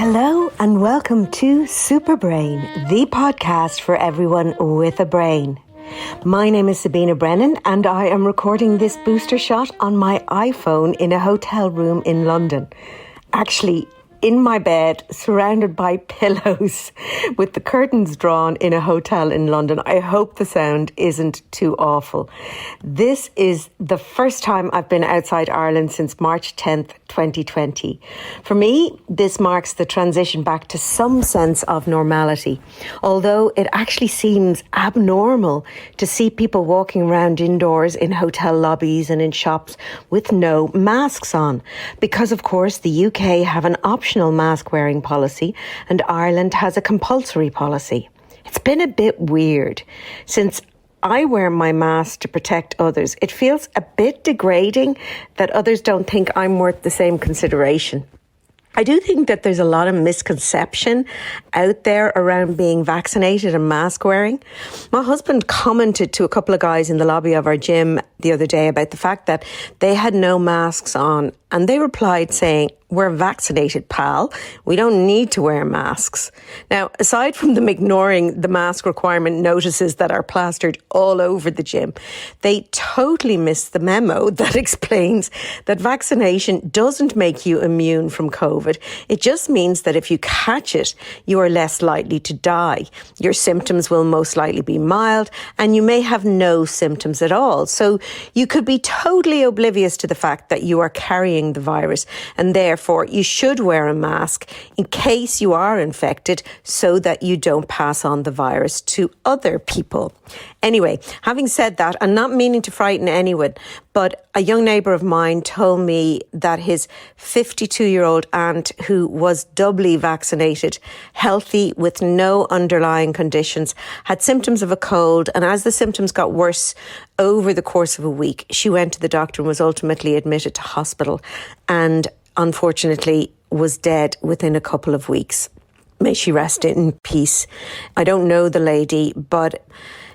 Hello and welcome to Superbrain, the podcast for everyone with a brain. My name is Sabina Brennan and I am recording this booster shot on my iPhone in a hotel room in London. Actually, in my bed, surrounded by pillows, with the curtains drawn in a hotel in London. I hope the sound isn't too awful. This is the first time I've been outside Ireland since March 10th, 2020. For me, this marks the transition back to some sense of normality, although it actually seems abnormal to see people walking around indoors in hotel lobbies and in shops with no masks on, because of course the UK have an optional mask wearing policy and Ireland has a compulsory policy. It's been a bit weird. Since I wear my mask to protect others, it feels a bit degrading that others don't think I'm worth the same consideration. I do think that there's a lot of misconception out there around being vaccinated and mask wearing. My husband commented to a couple of guys in the lobby of our gym the other day about the fact that they had no masks on, and they replied saying, "We're vaccinated, pal. We don't need to wear masks." Now, aside from them ignoring the mask requirement notices that are plastered all over the gym, they totally missed the memo that explains that vaccination doesn't make you immune from COVID. It just means that if you catch it, you are less likely to die. Your symptoms will most likely be mild, and you may have no symptoms at all. So you could be totally oblivious to the fact that you are carrying the virus, and therefore you should wear a mask in case you are infected so that you don't pass on the virus to other people. Anyway, having said that, I'm not meaning to frighten anyone, but a young neighbour of mine told me that his 52-year-old aunt, who was doubly vaccinated, healthy with no underlying conditions, had symptoms of a cold, and as the symptoms got worse over the course of a week, she went to the doctor and was ultimately admitted to hospital and unfortunately was dead within a couple of weeks. May she rest in peace. I don't know the lady, but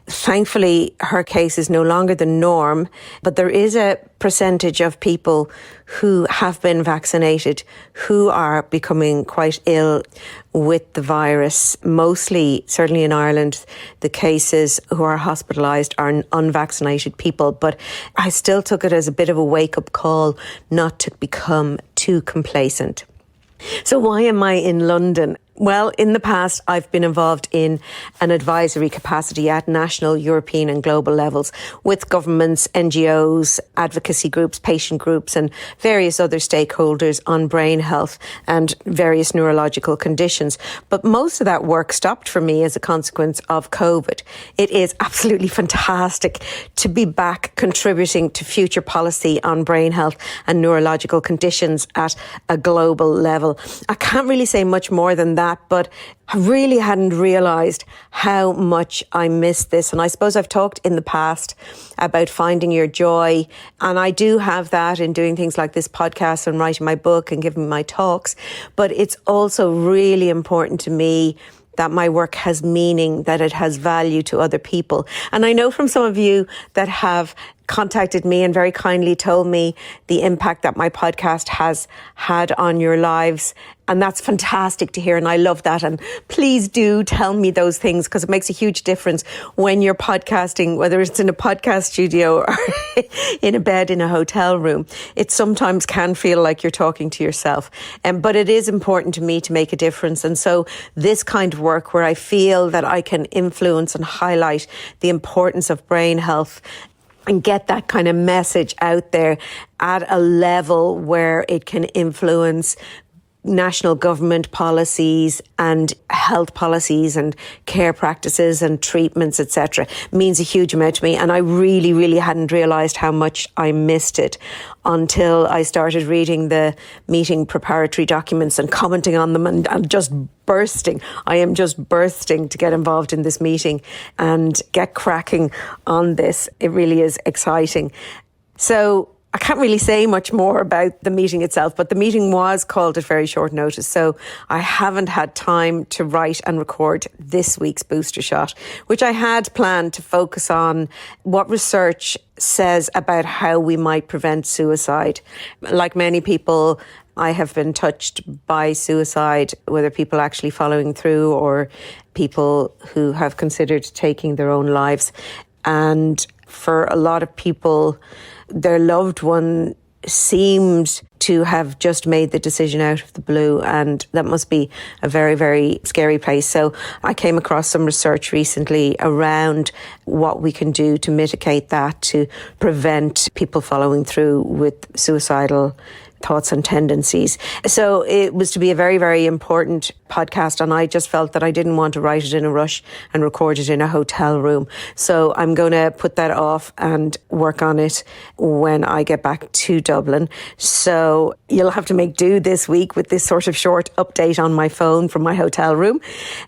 thankfully her case is no longer the norm, but there is a percentage of people who have been vaccinated who are becoming quite ill with the virus. Mostly, certainly in Ireland, the cases who are hospitalised are unvaccinated people, but I still took it as a bit of a wake-up call not to become too complacent. So why am I in London? Well, in the past, I've been involved in an advisory capacity at national, European and global levels with governments, NGOs, advocacy groups, patient groups and various other stakeholders on brain health and various neurological conditions. But most of that work stopped for me as a consequence of COVID. It is absolutely fantastic to be back contributing to future policy on brain health and neurological conditions at a global level. I can't really say much more than that, but I really hadn't realised how much I missed this. And I suppose I've talked in the past about finding your joy. And I do have that in doing things like this podcast and writing my book and giving my talks. But it's also really important to me that my work has meaning, that it has value to other people. And I know from some of you that have contacted me and very kindly told me the impact that my podcast has had on your lives. And that's fantastic to hear. And I love that. And please do tell me those things, because it makes a huge difference when you're podcasting, whether it's in a podcast studio or in a bed in a hotel room. It sometimes can feel like you're talking to yourself. But it is important to me to make a difference. And so this kind of work where I feel that I can influence and highlight the importance of brain health and get that kind of message out there at a level where it can influence national government policies and health policies and care practices and treatments, etc., means a huge amount to me. And I really hadn't realised how much I missed it until I started reading the meeting preparatory documents and commenting on them and just bursting. I am just bursting to get involved in this meeting and get cracking on this. It really is exciting. So I can't really say much more about the meeting itself, but the meeting was called at very short notice. So I haven't had time to write and record this week's booster shot, which I had planned to focus on what research says about how we might prevent suicide. Like many people, I have been touched by suicide, whether people actually following through or people who have considered taking their own lives. And for a lot of people, their loved one seemed to have just made the decision out of the blue, and that must be a very, very scary place. So I came across some research recently around what we can do to mitigate that, to prevent people following through with suicidal thoughts and tendencies. So it was to be a very, very important podcast, and I just felt that I didn't want to write it in a rush and record it in a hotel room. So I'm going to put that off and work on it when I get back to Dublin. So you'll have to make do this week with this sort of short update on my phone from my hotel room.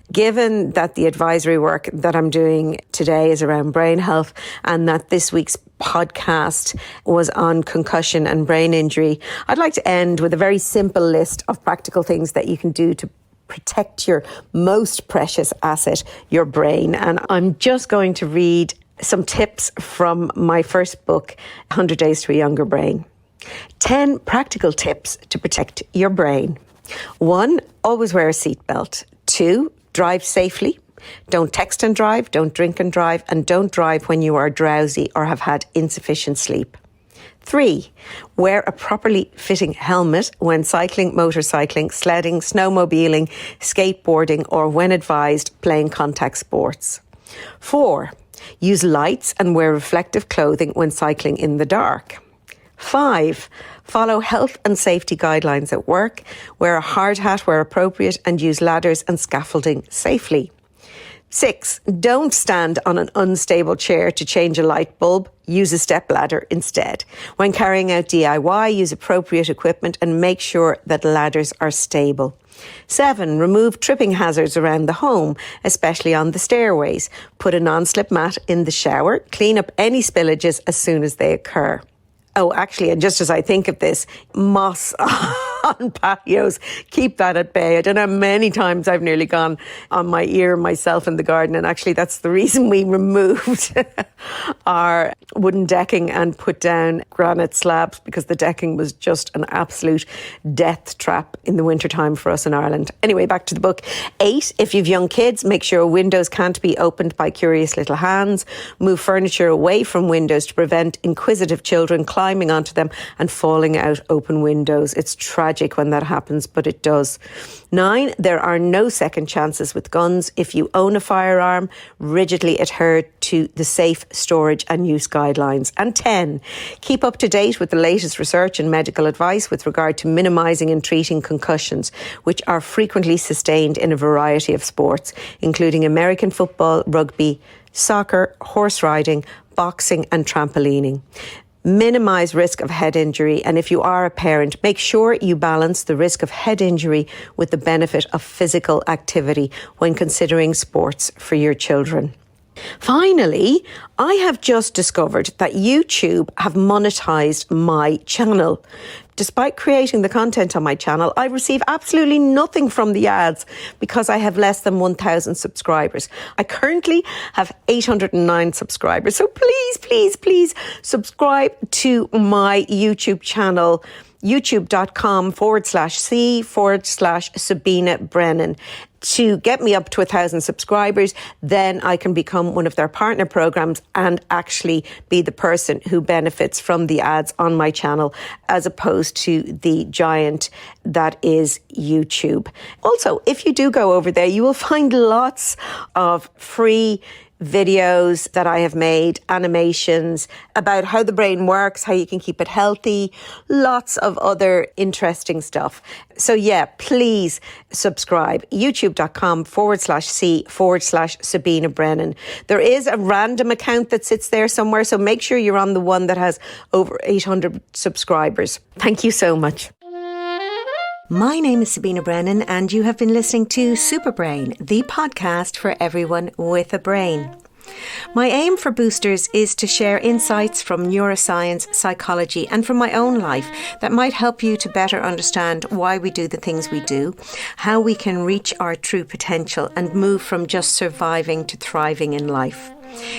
Given that the advisory work that I'm doing today is around brain health, and that this week's podcast was on concussion and brain injury, I'd like to end with a very simple list of practical things that you can do to protect your most precious asset, your brain. And I'm just going to read some tips from my first book, 100 Days to a Younger Brain. 10 practical tips to protect your brain. 1, always wear a seatbelt. 2, drive safely. Don't text and drive, don't drink and drive, and don't drive when you are drowsy or have had insufficient sleep. 3, wear a properly fitting helmet when cycling, motorcycling, sledding, snowmobiling, skateboarding, or when advised, playing contact sports. 4, use lights and wear reflective clothing when cycling in the dark. 5, follow health and safety guidelines at work, wear a hard hat where appropriate, and use ladders and scaffolding safely. 6, don't stand on an unstable chair to change a light bulb. Use a stepladder instead. When carrying out DIY, use appropriate equipment and make sure that ladders are stable. 7, remove tripping hazards around the home, especially on the stairways. Put a non-slip mat in the shower. Clean up any spillages as soon as they occur. Oh, actually, and just as I think of this, moss on patios, keep that at bay. I don't know how many times I've nearly gone on my ear myself in the garden, and actually that's the reason we removed our wooden decking and put down granite slabs, because the decking was just an absolute death trap in the wintertime for us in Ireland. Anyway, back to the book. 8, if you've young kids, make sure windows can't be opened by curious little hands. Move furniture away from windows to prevent inquisitive children climbing onto them and falling out open windows. It's tragic when that happens, but it does. 9, there are no second chances with guns. If you own a firearm, rigidly adhere to the safe storage and use guidelines. And 10, keep up to date with the latest research and medical advice with regard to minimising and treating concussions, which are frequently sustained in a variety of sports, including American football, rugby, soccer, horse riding, boxing and trampolining. Minimise risk of head injury, and if you are a parent, make sure you balance the risk of head injury with the benefit of physical activity when considering sports for your children. Finally, I have just discovered that YouTube have monetized my channel. Despite creating the content on my channel, I receive absolutely nothing from the ads because I have less than 1,000 subscribers. I currently have 809 subscribers. So please subscribe to my YouTube channel, youtube.com/C/Sabina Brennan. To get me up to 1,000 subscribers, then I can become one of their partner programs and actually be the person who benefits from the ads on my channel, as opposed to the giant that is YouTube. Also, if you do go over there, you will find lots of free videos that I have made, animations about how the brain works, how you can keep it healthy, lots of other interesting stuff. So yeah, please subscribe. youtube.com/C/Sabina Brennan. There is a random account that sits there somewhere, so make sure you're on the one that has over 800 subscribers. Thank you so much. My name is Sabina Brennan, and you have been listening to Superbrain, the podcast for everyone with a brain. My aim for Boosters is to share insights from neuroscience, psychology, and from my own life that might help you to better understand why we do the things we do, how we can reach our true potential and move from just surviving to thriving in life.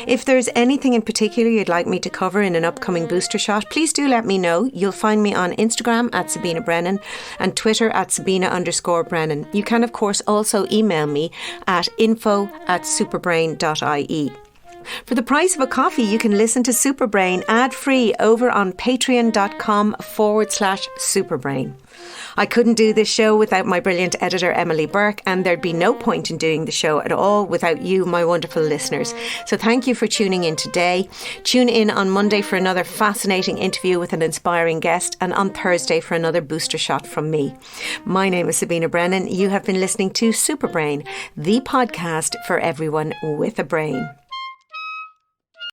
If there's anything in particular you'd like me to cover in an upcoming booster shot, please do let me know. You'll find me on Instagram at Sabina Brennan and Twitter at Sabina_Brennan. You can, of course, also email me at info@superbrain.ie. For the price of a coffee, you can listen to Superbrain ad-free over on patreon.com/Superbrain. I couldn't do this show without my brilliant editor, Emily Burke, and there'd be no point in doing the show at all without you, my wonderful listeners. So thank you for tuning in today. Tune in on Monday for another fascinating interview with an inspiring guest, and on Thursday for another booster shot from me. My name is Sabina Brennan. You have been listening to Superbrain, the podcast for everyone with a brain.